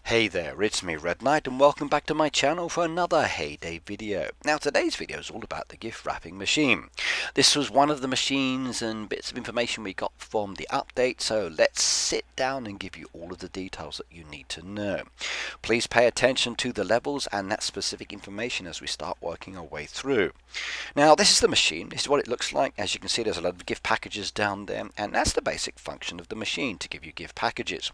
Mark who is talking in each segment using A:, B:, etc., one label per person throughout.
A: Hey there, it's me Red Knight and welcome back to my channel for another Heyday video. Now today's video is all about the gift wrapping machine. This was one of the machines and bits of information we got from the update, so let's sit down and give you all of the details that you need to know. Please pay attention to the levels and that specific information as we start working our way through. Now this is the machine, this is what it looks like. As you can see, there's a lot of gift packages down there, and that's the basic function of the machine, to give you gift packages.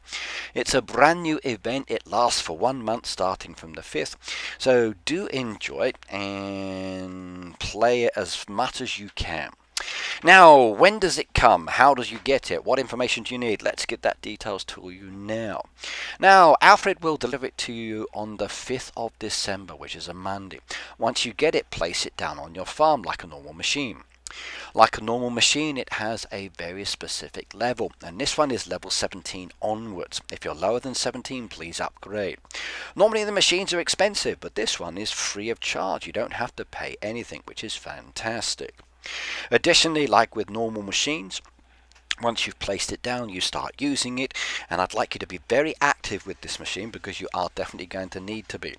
A: It's a brand new event. It lasts for 1 month starting from the 5th, so do enjoy it and play it as much as you can. Now, when does it come? How does you get it? What information do you need? Let's get that details to you now. Now, Alfred will deliver it to you on the 5th of December, which is a Monday. Once you get it, place it down on your farm like a normal machine. Like a normal machine, it has a very specific level, and this one is level 17 onwards. If you're lower than 17, please upgrade. Normally the machines are expensive, but this one is free of charge. You don't have to pay anything, which is fantastic. Additionally, like with normal machines, once you've placed it down, you start using it, and I'd like you to be very active with this machine because you are definitely going to need to be.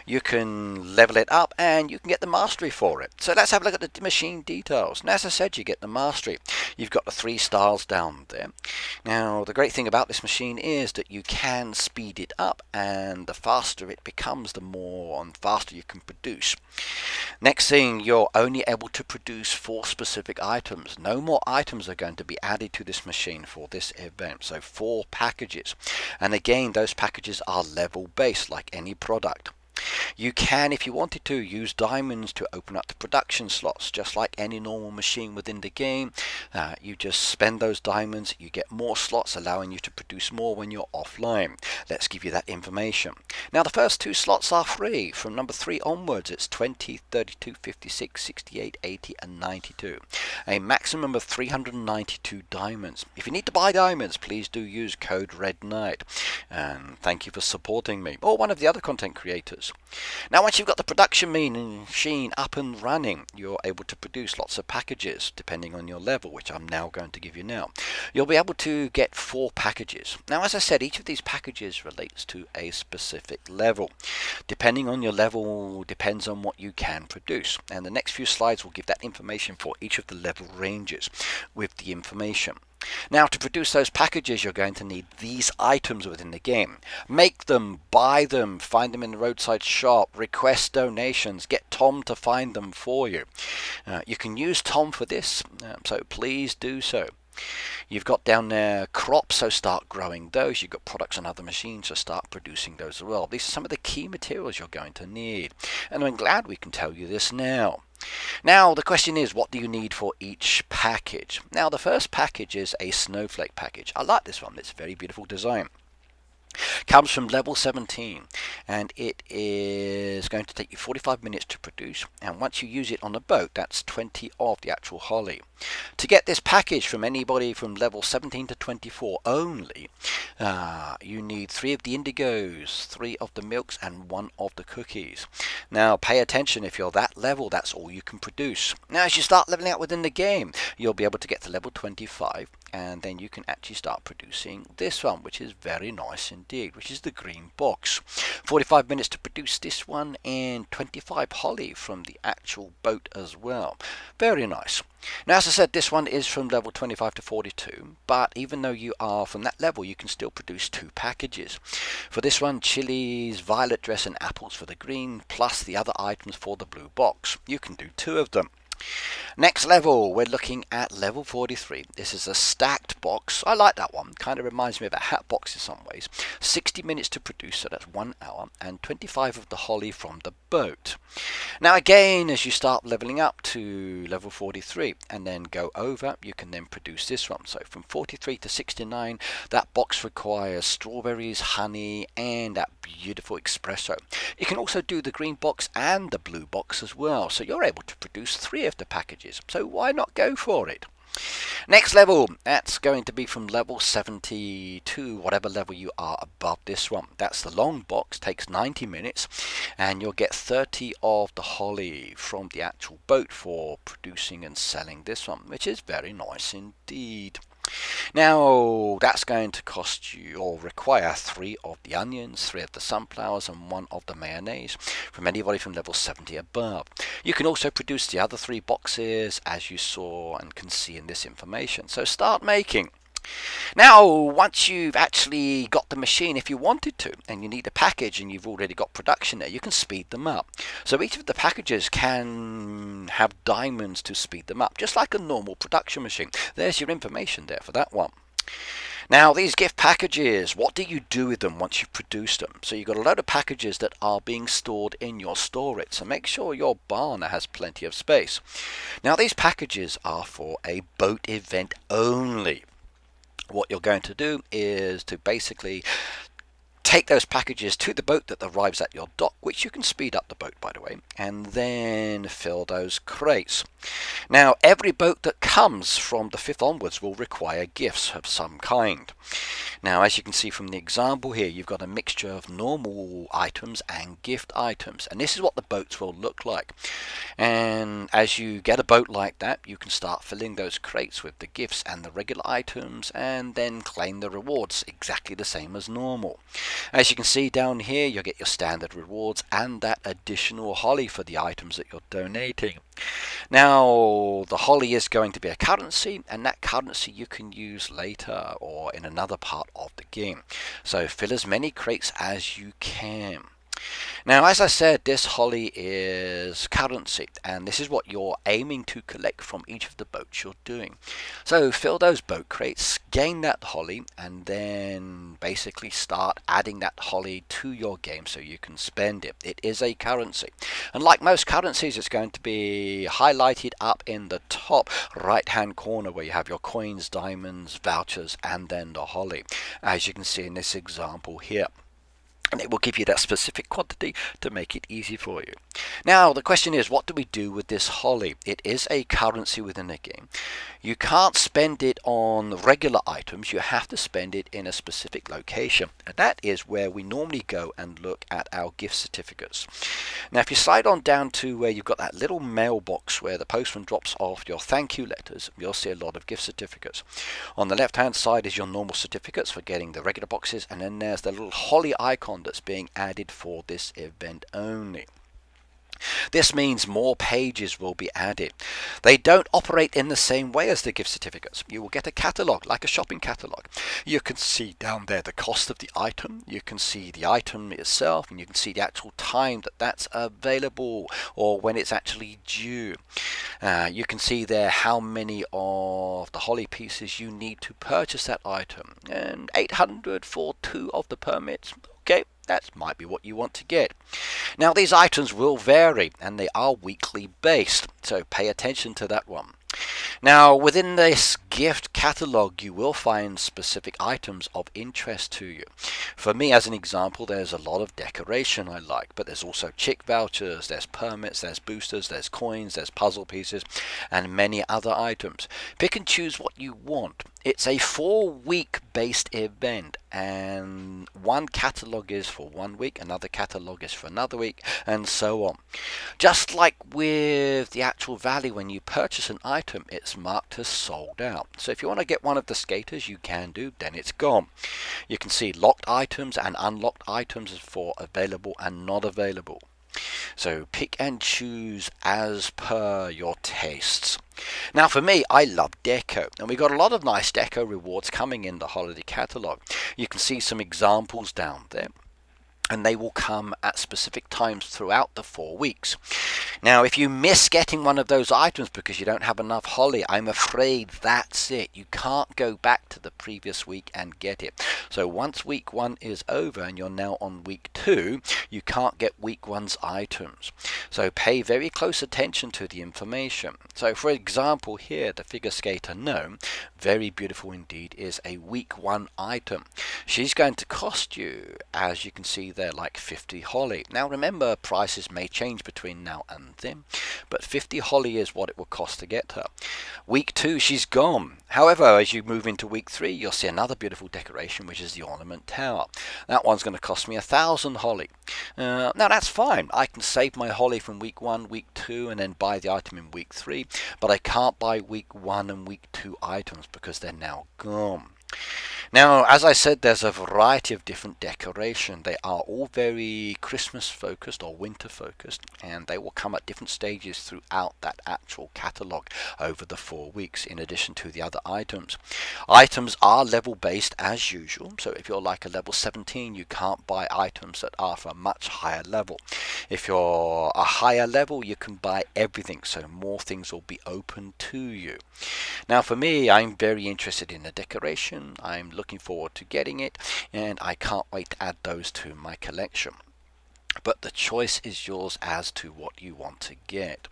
A: You can level it up and you can get the mastery for it. So let's have a look at the machine details. And as I said, you get the mastery. You've got the 3 stars down there. Now the great thing about this machine is that you can speed it up, and the faster it becomes, the more and faster you can produce. Next thing, you're only able to produce 4 specific items. No more items are going to be added to this machine for this event, so 4 packages, and again those packages are level based like any product. You can, if you wanted to, use diamonds to open up the production slots, just like any normal machine within the game. You just spend those diamonds, you get more slots, allowing you to produce more when you're offline. Let's give you that information. Now the first 2 slots are free. From number 3 onwards, it's 20, 32, 56, 68, 80 and 92. A maximum of 392 diamonds. If you need to buy diamonds, please do use code Red Knight. And thank you for supporting me, or one of the other content creators. Now once you've got the production machine up and running, you're able to produce lots of packages depending on your level, which I'm now going to give you now. You'll be able to get 4 packages. Now as I said, each of these packages relates to a specific level. Depending on your level depends on what you can produce, and the next few slides will give that information for each of the level ranges with the information. Now to produce those packages, you're going to need these items within the game. Make them, buy them, find them in the roadside shop, request donations, get Tom to find them for you. You can use Tom for this, so please do so. You've got down there crops, so start growing those. You've got products on other machines, so start producing those as well. These are some of the key materials you're going to need, and I'm glad we can tell you this now. Now the question is, what do you need for each package? Now the first package is a snowflake package. I like this one, it's a very beautiful design. Comes from level 17, and it is going to take you 45 minutes to produce, and once you use it on a boat, that's 20 of the actual holly. To get this package from anybody from level 17 to 24 only, you need 3 of the indigos, 3 of the milks and 1 of the cookies. Now pay attention, if you're that level, that's all you can produce. Now as you start leveling up within the game, you'll be able to get to level 25, and then you can actually start producing this one, which is very nice indeed, which is the green box. 45 minutes to produce this one, and 25 holly from the actual boat as well. Very nice. Now as I said, this one is from level 25 to 42, but even though you are from that level, you can still produce 2 packages. For this one, chilies, violet dress and apples for the green, plus the other items for the blue box. You can do 2 of them. Next level, we're looking at level 43. This is a stacked box. I like that one. Kind of reminds me of a hat box in some ways. 60 minutes to produce, so that's 1 hour, and 25 of the holly from the boat. Now again, as you start leveling up to level 43 and then go over, you can then produce this one. So from 43 to 69, that box requires strawberries, honey, and that beautiful espresso. You can also do the green box and the blue box as well, so you're able to produce 3 of the packages, so why not go for it? Next level, that's going to be from level 70 to whatever level you are above this one. That's the long box, takes 90 minutes, and you'll get 30 of the holly from the actual boat for producing and selling this one, which is very nice indeed. Now that's going to cost you or require 3 of the onions, 3 of the sunflowers and 1 of the mayonnaise from anybody from level 70 above. You can also produce the other 3 boxes as you saw and can see in this information. So start making. Now, once you've actually got the machine, if you wanted to, and you need a package and you've already got production there, you can speed them up. So each of the packages can have diamonds to speed them up, just like a normal production machine. There's your information there for that one. Now, these gift packages, what do you do with them once you've produced them? So you've got a load of packages that are being stored in your storage, so make sure your barn has plenty of space. Now, these packages are for a boat event only. What you're going to do is to basically take those packages to the boat that arrives at your dock, which you can speed up the boat by the way, and then fill those crates. Now every boat that comes from the 5th onwards will require gifts of some kind. Now as you can see from the example here, you've got a mixture of normal items and gift items, and this is what the boats will look like. And as you get a boat like that, you can start filling those crates with the gifts and the regular items and then claim the rewards exactly the same as normal. As you can see down here, you'll get your standard rewards and that additional holly for the items that you're donating. Now the holly is going to be a currency, and that currency you can use later or in another part of the game. So fill as many crates as you can. Now, as I said, this holly is currency, and this is what you're aiming to collect from each of the boats you're doing. So fill those boat crates, gain that holly, and then basically start adding that holly to your game so you can spend it. It is a currency, and like most currencies, it's going to be highlighted up in the top right hand corner where you have your coins, diamonds, vouchers, and then the holly, as you can see in this example here. And it will give you that specific quantity to make it easy for you. Now the question is, what do we do with this holly? It is a currency within the game. You can't spend it on regular items, you have to spend it in a specific location, and that is where we normally go and look at our gift certificates. Now if you slide on down to where you've got that little mailbox where the postman drops off your thank you letters, you'll see a lot of gift certificates. On the left hand side is your normal certificates for getting the regular boxes, and then there's the little holly icon that's being added for this event only. This means more pages will be added. They don't operate in the same way as the gift certificates. You will get a catalogue, like a shopping catalogue. You can see down there the cost of the item, you can see the item itself, and you can see the actual time that that's available or when it's actually due. You can see there how many of the holly pieces you need to purchase that item, and 800 for 2 of the permits. Okay, that might be what you want to get. Now these items will vary, and they are weekly based, so pay attention to that one. Now within this gift catalogue you will find specific items of interest to you. For me, as an example, there's a lot of decoration I like, but there's also chick vouchers, there's permits, there's boosters, there's coins, there's puzzle pieces, and many other items. Pick and choose what you want. It's a 4-week based event, and one catalogue is for 1 week, another catalogue is for another week, and so on. Just like with the actual value, when you purchase an item, it's marked as sold out. So if you want to get one of the skaters, you can do, then it's gone. You can see locked items and unlocked items for available and not available. So pick and choose as per your tastes. Now for me, I love deco, and we got a lot of nice deco rewards coming in the holiday catalogue. You can see some examples down there, and they will come at specific times throughout the 4 weeks. Now if you miss getting one of those items because you don't have enough holly, I'm afraid that's it. You can't go back to the previous week and get it. So once week 1 is over and you're now on week 2, you can't get week 1's items. So pay very close attention to the information. So for example here, the figure skater gnome, very beautiful indeed, is a week 1 item. She's going to cost you, as you can see there, like 50 holly. Now remember, prices may change between now and and thin, but 50 holly is what it will cost to get her. Week 2, she's gone. However, as you move into week 3, you'll see another beautiful decoration, which is the ornament tower. That one's going to cost me 1,000 holly. Now that's fine. I can save my holly from week 1, week 2, and then buy the item in week 3, but I can't buy week 1 and week 2 items because they're now gone. Now, as I said, there's a variety of different decoration. They are all very Christmas focused or winter focused, and they will come at different stages throughout that actual catalogue over the 4 weeks, in addition to the other items. Items are level based as usual, so if you're like a level 17, you can't buy items that are for a much higher level. If you're a higher level, you can buy everything, so more things will be open to you. Now for me, I'm very interested in the decoration. I'm looking forward to getting it, and I can't wait to add those to my collection. But the choice is yours as to what you want to get.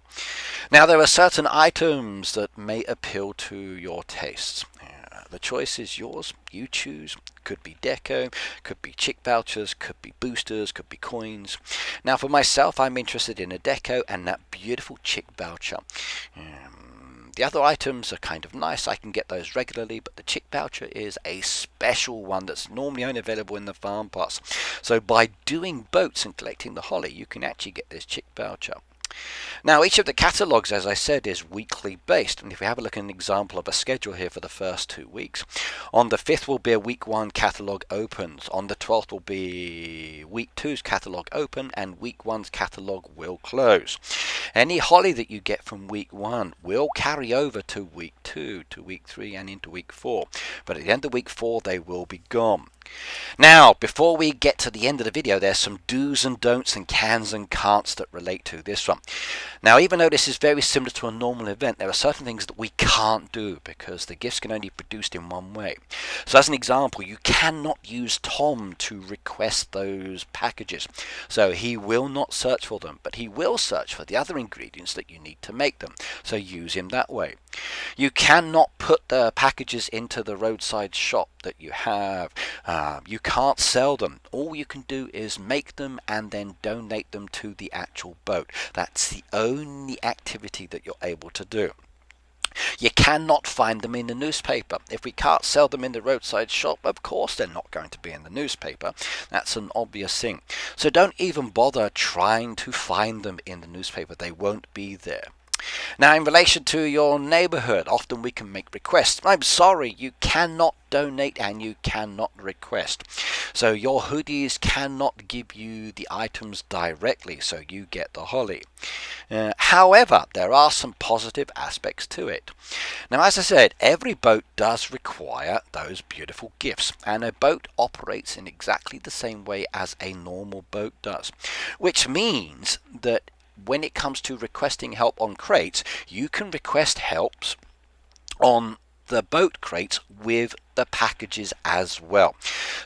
A: Now there are certain items that may appeal to your tastes. The choice is yours. You choose. Could be deco, could be chick vouchers, could be boosters, could be coins. Now for myself, I'm interested in a deco and that beautiful chick voucher. The other items are kind of nice. I can get those regularly, but the chick voucher is a special one that's normally only available in the farm pass. So by doing boats and collecting the holly, you can actually get this chick voucher. Now each of the catalogues, as I said, is weekly based, and if we have a look at an example of a schedule here for the first 2 weeks, on the 5th will be a week 1 catalogue opens, on the 12th will be week 2's catalogue open, and week 1's catalogue will close. Any holly that you get from week 1 will carry over to week 2, to week 3 and into week 4, but at the end of week 4 they will be gone. Now, before we get to the end of the video, there's some do's and don'ts and cans and can'ts that relate to this one. Now, even though this is very similar to a normal event, there are certain things that we can't do because the gifts can only be produced in one way. So as an example, you cannot use Tom to request those packages. So he will not search for them, but he will search for the other ingredients that you need to make them. So use him that way. You cannot put the packages into the roadside shop that you have. You can't sell them. All you can do is make them and then donate them to the actual boat. That's the only activity that you're able to do. You cannot find them in the newspaper. If we can't sell them in the roadside shop, of course they're not going to be in the newspaper. That's an obvious thing. So don't even bother trying to find them in the newspaper. They won't be there. Now, in relation to your neighborhood, often we can make requests. I'm sorry, you cannot donate and you cannot request. So your hoodies cannot give you the items directly, so you get the holly. However, there are some positive aspects to it. Now, as I said, every boat does require those beautiful gifts, and a boat operates in exactly the same way as a normal boat does, which means that when it comes to requesting help on crates, you can request helps on the boat crates with the packages as well.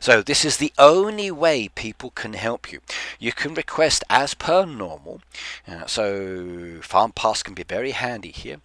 A: So this is the only way people can help you. You can request as per normal, so Farm Pass can be very handy here.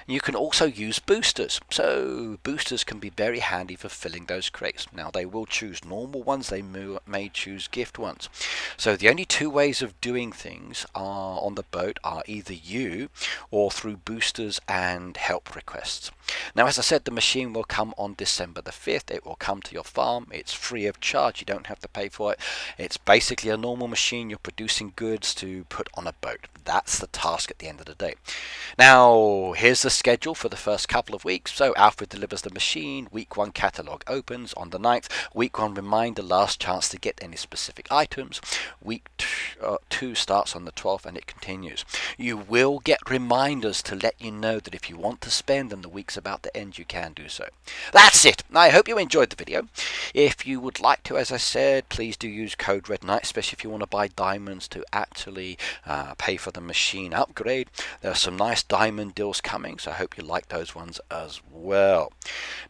A: You can also use boosters, so boosters can be very handy for filling those crates. Now they will choose normal ones, they may choose gift ones. So the only two ways of doing things are on the boat are either you or through boosters and help requests. Now, as I said, the machine will come on December the 5th. It will come to your farm. It's free of charge. You don't have to pay for it. It's basically a normal machine. You're producing goods to put on a boat. That's the task at the end of the day. Now, here's the schedule for the first couple of weeks. So Alfred delivers the machine. Week 1 catalogue opens on the 9th. Week 1 reminder, last chance to get any specific items. Week 2 starts on the 12th and it continues. You will get reminders to let you know that if you want to spend and the week's about to end, you can do so. That's it. I hope you enjoyed the video. If you would like to, as I said, please do use code REDNIGHT, especially if you want to buy diamonds to actually pay for the machine upgrade. There are some nice diamond deals coming, so I hope you like those ones as well.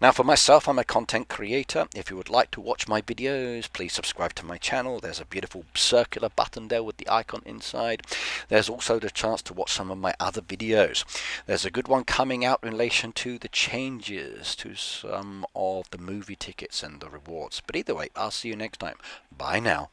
A: Now for myself, I'm a content creator. If you would like to watch my videos, please subscribe to my channel. There's a beautiful circular button there with the icon inside. There's also the chance to watch some of my other videos. There's a good one coming out in relation to the changes to some of the movie tickets and the rewards. But either way, I'll see you next time. Bye now.